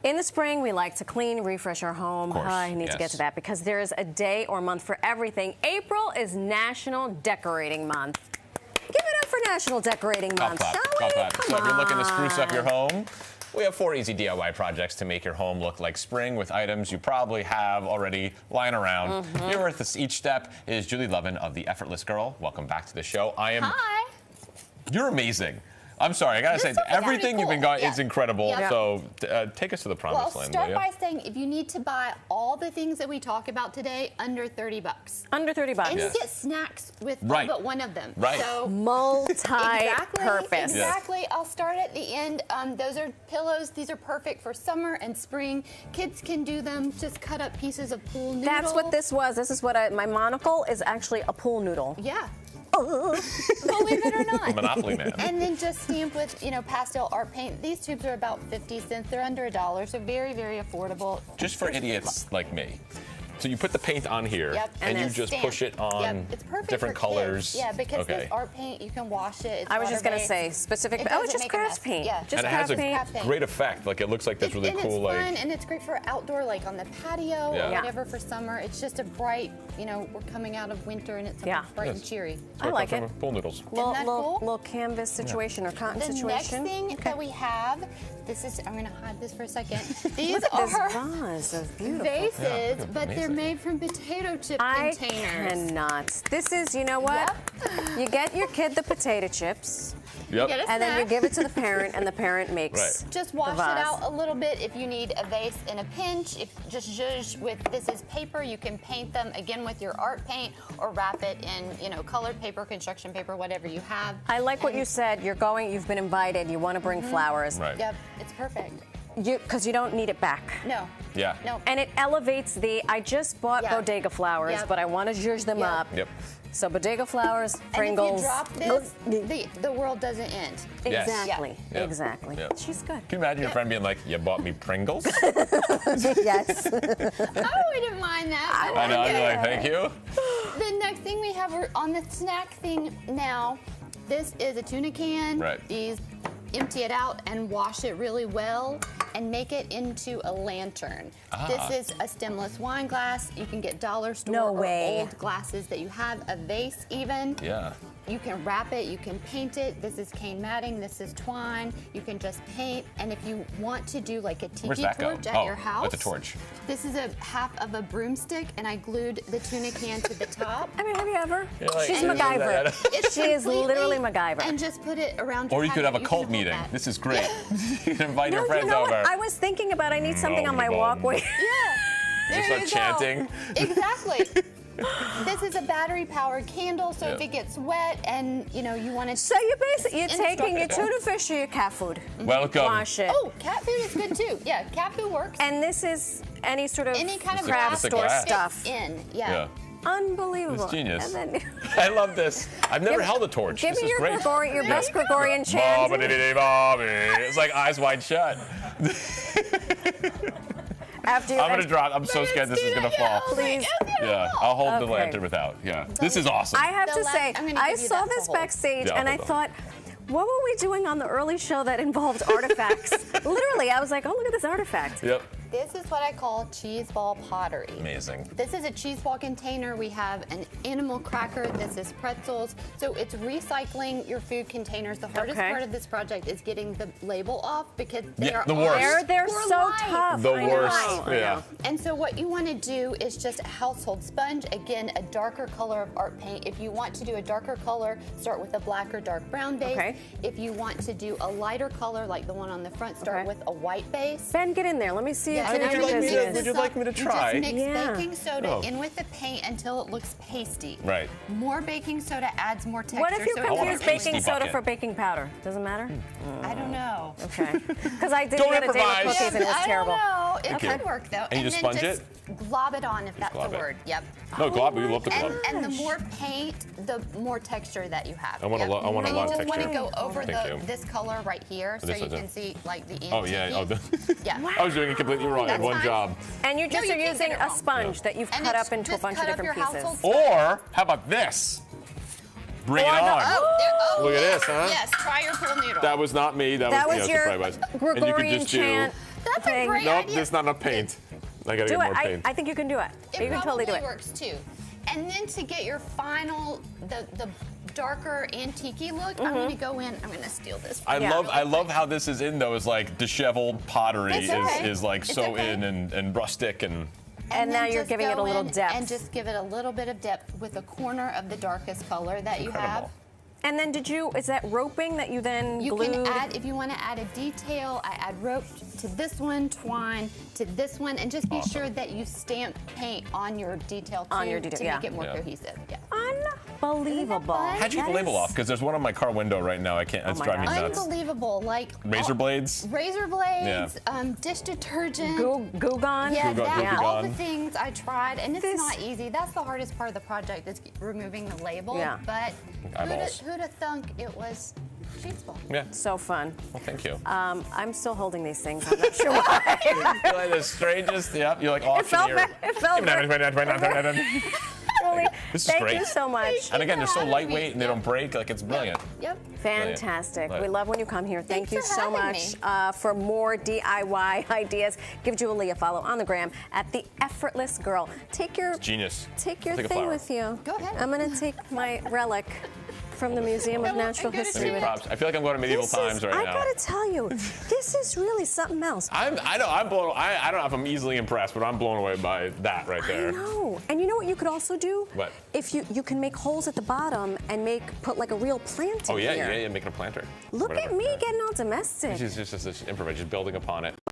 In the spring, we like to clean, refresh our home. I need to get to that because there's a day or month for everything. April is National Decorating Month. Give it up for National Decorating Month, shall we? So if you're looking to spruce up your home, we have 4 easy DIY projects to make your home look like spring with items you probably have already lying around. Here with each step is Julie Loven of the Effortless Girl. Welcome back to the show. Hi. You're amazing. I'm sorry, I gotta say, everything you've been going is incredible. So take us to the promised land. Well, start by saying if you need to buy all the things that we talk about today, under 30 bucks. Under 30 bucks. And you get snacks with all but one of them. So multi-purpose. Exactly. I'll start at the end. Those are pillows. These are perfect for summer and spring. Kids can do them. Just cut up pieces of pool noodle. That's what this was. This is what my monocle is actually a pool noodle. Yeah. Believe it or not. Monopoly Man. And then just stamp with, pastel art paint. These tubes are about 50 cents. They're under $1, so very, very affordable. Just for idiots like me. So you put the paint on here, and you just push it on it's perfect different for colors. Kids. Yeah, because this art paint, you can wash it. It's I was just going to say specific. It's just craft paint. Yeah, just and it has a great effect. Like it looks like this really cool. It's fun, and it's great for outdoor, like on the patio or whatever for summer. It's just a bright. We're coming out of winter, and it's bright and cheery. I like it. Pool noodles. Little canvas situation or cotton situation. The next thing that we have. I'm going to hide this for a second. These are vases, beautiful. but they're made from potato chip containers. I cannot. This is, you know what? You get your kid the potato chips. And then you give it to the parent, and the parent makes Just wash it out a little bit if you need a vase in a pinch. If just zhuzh with this is paper, you can paint them again with your art paint or wrap it in, colored paper, construction paper, whatever you have. I like what you said. You've been invited. You want to bring flowers. Yep, it's perfect. Because you don't need it back. No. Yeah. No. And it elevates I just bought bodega flowers, but I want to zhuzh them up. Yep. So bodega flowers, Pringles. And if you drop this, the world doesn't end. Exactly. Exactly. She's good. Can you imagine your friend being like, "You bought me Pringles"? Yes. I wouldn't mind that. I know. I'd be like, "Thank you." The next thing we have on the snack thing now. This is a tuna can. These empty it out and wash it really well and make it into a lantern. This is a stemless wine glass. You can get dollar store or old glasses that you have, a vase even. You can wrap it, you can paint it. This is cane matting, this is twine. You can just paint, and if you want to do like a tiki torch at your house. That's a torch. This is a half of a broomstick, and I glued the tuna can to the top. I mean, have you ever? Like, she's MacGyver. She is literally MacGyver. And just put it around your Or you could have a cult meeting. This is great. You can invite your friends over. I was thinking about I need something on my walkway. Just like chanting. Exactly. This is a battery-powered candle, so if it gets wet and you want to. So you're taking your tuna fish or your cat food. Welcome. Wash it. Oh, cat food is good too. Yeah, cat food works. And this is any kind of craft store stuff. Yeah. Unbelievable. It's genius. I love this. I've never held a torch. Give this me is great. your best Gregorian chant. It's like Eyes Wide Shut. I'm going to drop. I'm so scared this is going to fall. Please. Yeah, I'll hold the lantern without. This is awesome. I have to say, I saw this backstage and I thought, what were we doing on the early show that involved artifacts? Literally, I was like, oh, look at this artifact. This is what I call cheese ball pottery. Amazing. This is a cheese ball container. We have an animal cracker. This is pretzels. So it's recycling your food containers. The hardest part of this project is getting the label off because they're so tough. The worst. Yeah. And so what you want to do is just a household sponge. Again, a darker color of art paint. If you want to do a darker color, start with a black or dark brown base. If you want to do a lighter color, like the one on the front, start with a white base. Ben, get in there. Let me see it. Would you like me to try? You just mix baking soda in with the paint until it looks pasty. More baking soda adds more texture. What if you confuse baking soda for baking powder? Doesn't matter? I don't know. Okay. Because I did it a day with cookies and it was terrible. I don't know. It could work though. And you just sponge it? Glob it on if that's the word. Yep. No, glob. We love the glob. And the more paint, the more texture that you have. I want a lot of texture. And you just want to go over this color right here so you can see like the I was doing it completely wrong. I had one job. And you just are using a sponge that you've cut up into a bunch of different pieces. Or how about this? Bring it on. Look at this, huh? Yes, try your pool noodle. That was not me. That was your Gregorian chant. That's a great Nope, idea. there's not enough paint. I gotta Do get it. more paint. I think you can do it. You can totally do it. It probably works too. And then to get your final, the darker antique-y look, I'm gonna go in, I'm gonna steal this. I love how this is in though, is like disheveled pottery is like so in and rustic and now you're giving it a little depth. And just give it a little bit of depth with a corner of the darkest color that you have. And then is that roping that you then glued? You can add, if you want to add a detail, I add rope to this one, twine to this one, and just be sure that you stamp paint on your detail too, to make it more cohesive. Yeah. Unbelievable. How'd you get the label off? Because there's one on my car window right now. I can't, it's driving me nuts. Unbelievable. Like razor blades? Razor blades, dish detergent. Goo Gone? Yeah, all the things I tried, and it's not easy. That's the hardest part of the project is removing the label. Yeah. But who'd have thunk it was cheeseball? Yeah. So fun. Well, thank you. I'm still holding these things. I'm not sure why. You're like the strangest. Yep. You're like auctioneer. It felt Really, thank you so much. And again, they're so lightweight and they don't break. Like, it's brilliant. Yep. Fantastic. We love when you come here. Thank you so much. Me. For more DIY ideas, give Julie a follow on the gram at the Effortless Girl. Take your genius. Take your thing with you. Go ahead. I'm gonna take my relic from the Museum of Natural History. Props. I feel like I'm going to medieval times right now. I gotta tell you, this is really something else. I don't know if I'm easily impressed, but I'm blown away by that right there. I know. And you know what you could also do? What? If you can make holes at the bottom and put like a real plant in here. Yeah, making a planter. Look at me getting all domestic. She's just improvise, just building upon it.